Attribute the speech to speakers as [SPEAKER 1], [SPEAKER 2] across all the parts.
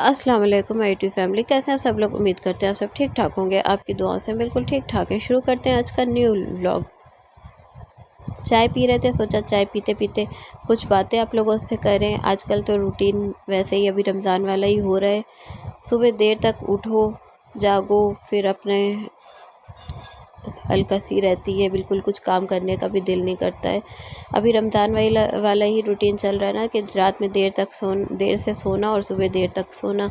[SPEAKER 1] अस्सलाम वालेकुम my YouTube family, कैसे हैं सब लोग। उम्मीद करते हैं आप सब ठीक ठाक होंगे। आपकी दुआओं से बिल्कुल ठीक ठाक है। शुरू करते हैं आज का न्यू व्लॉग। चाय पी रहे थे, सोचा चाय पीते पीते कुछ बातें आप लोगों से करें। आजकल तो रूटीन वैसे ही अभी रमज़ान वाला ही हो रहा है। सुबह देर तक उठो, जागो, फिर अपने अलकसी रहती है, बिल्कुल कुछ काम करने का भी दिल नहीं करता है। अभी रमज़ान वाला ही रूटीन चल रहा है ना कि रात में देर से सोना और सुबह देर तक सोना।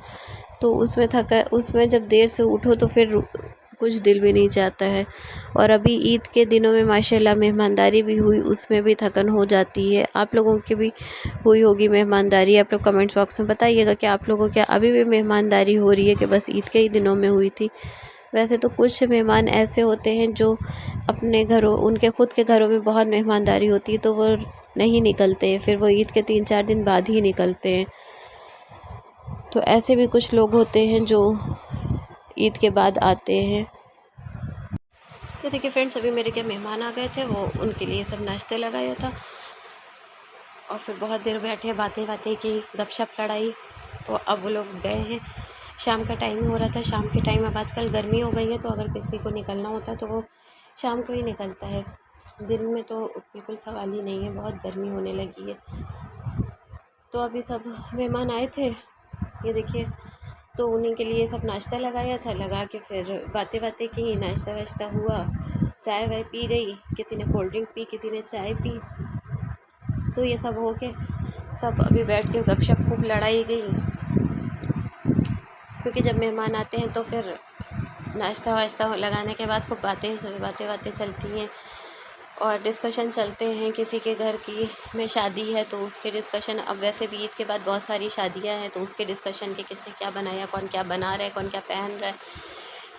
[SPEAKER 1] तो उसमें जब देर से उठो तो फिर कुछ दिल भी नहीं चाहता है। और अभी ईद के दिनों में माशाल्लाह मेहमानदारी भी हुई, उसमें भी थकन हो जाती है। आप लोगों की भी हुई होगी मेहमानदारी। आप लोग कमेंट्स बॉक्स में बताइएगा कि आप लोगों क्या अभी भी मेहमानदारी हो रही है कि बस ईद के ही दिनों में हुई थी। वैसे तो कुछ मेहमान ऐसे होते हैं जो अपने घरों उनके ख़ुद के घरों में बहुत मेहमानदारी होती है तो वो नहीं निकलते हैं, फिर वो ईद के 3-4 दिन बाद ही निकलते हैं। तो ऐसे भी कुछ लोग होते हैं जो ईद के बाद आते हैं। ये देखिए फ्रेंड्स, अभी मेरे क्या मेहमान आ गए थे, वो उनके लिए सब नाश्ते लगाया था और फिर बहुत देर बैठे, बातें की, गपशप लड़ाई। तो अब वो लोग गए हैं। शाम का टाइम हो रहा था। शाम के टाइम अब आजकल गर्मी हो गई है तो अगर किसी को निकलना होता है तो वो शाम को ही निकलता है। दिन में तो बिल्कुल सवाल ही नहीं है, बहुत गर्मी होने लगी है। तो अभी सब मेहमान आए थे, ये देखिए, तो उन्हीं के लिए सब नाश्ता लगाया था। लगा के फिर बातें की, नाश्ता वाश्ता हुआ, चाय वाय पी गई, किसी ने कोल्ड ड्रिंक पी, किसी ने चाय पी। तो ये सब हो के सब अभी बैठ के गपशप खूब लड़ाई गई, क्योंकि जब मेहमान आते हैं तो फिर नाश्ता वाश्ता लगाने के बाद खूब बातें चलती हैं और डिस्कशन चलते हैं। किसी के घर की में शादी है तो उसके डिस्कशन, अब वैसे भी ईद के बाद बहुत सारी शादियां हैं तो उसके डिस्कशन के किसने क्या बनाया, कौन क्या बना रहा है, कौन क्या पहन रहा है,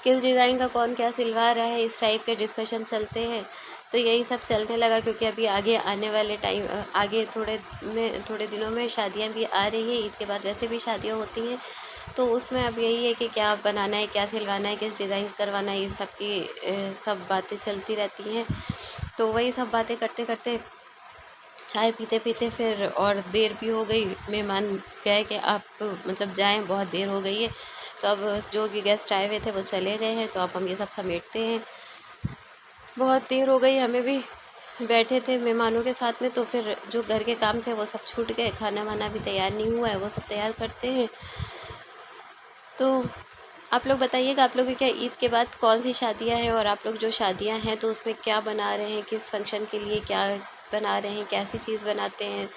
[SPEAKER 1] किस डिज़ाइन का कौन क्या सिलवा रहा है, इस टाइप के डिस्कशन चलते हैं। तो यही सब चलने लगा क्योंकि अभी आगे आने वाले टाइम आगे थोड़े दिनों में शादियां भी आ रही हैं। ईद के बाद वैसे भी शादियां होती हैं तो उसमें अब यही है कि क्या बनाना है, क्या सिलवाना है, किस डिज़ाइन करवाना है, ये सब की सब बातें चलती रहती हैं। तो वही सब बातें करते करते चाय पीते पीते फिर और देर भी हो गई। मेहमान गए कि आप मतलब जाएं, बहुत देर हो गई है। तो अब जो कि गेस्ट आए हुए थे वो चले गए हैं, तो अब हम ये सब समेटते हैं। बहुत देर हो गई, हमें भी बैठे थे मेहमानों के साथ में, तो फिर जो घर के काम थे वो सब छूट गए। खाना वाना भी तैयार नहीं हुआ है, वो सब तैयार करते हैं। तो आप लोग बताइएगा, आप लोग की क्या ईद के बाद कौन सी शादियां हैं, और आप लोग जो शादियां हैं तो उसमें क्या बना रहे हैं, किस फंक्शन के लिए क्या बना रहे हैं, कैसी चीज़ बनाते हैं,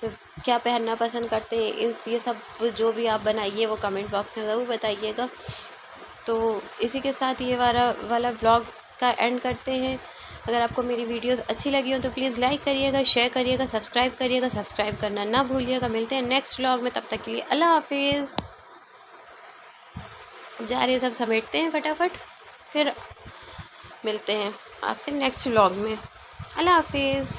[SPEAKER 1] तो क्या पहनना पसंद करते हैं, ये सब जो भी आप बनाइए वो कमेंट बॉक्स में ज़रूर बताइएगा। तो इसी के साथ ये वाला ब्लॉग का एंड करते हैं। अगर आपको मेरी वीडियोस अच्छी लगी हो तो प्लीज़ लाइक करिएगा, शेयर करिएगा, सब्सक्राइब करना ना भूलिएगा। मिलते हैं नेक्स्ट व्लॉग में, तब तक के लिए अल्लाह हाफिज़। जा रहे सब समेटते हैं फटाफट, फिर मिलते हैं आपसे नेक्स्ट व्लॉग में। अल्लाह हाफिज़।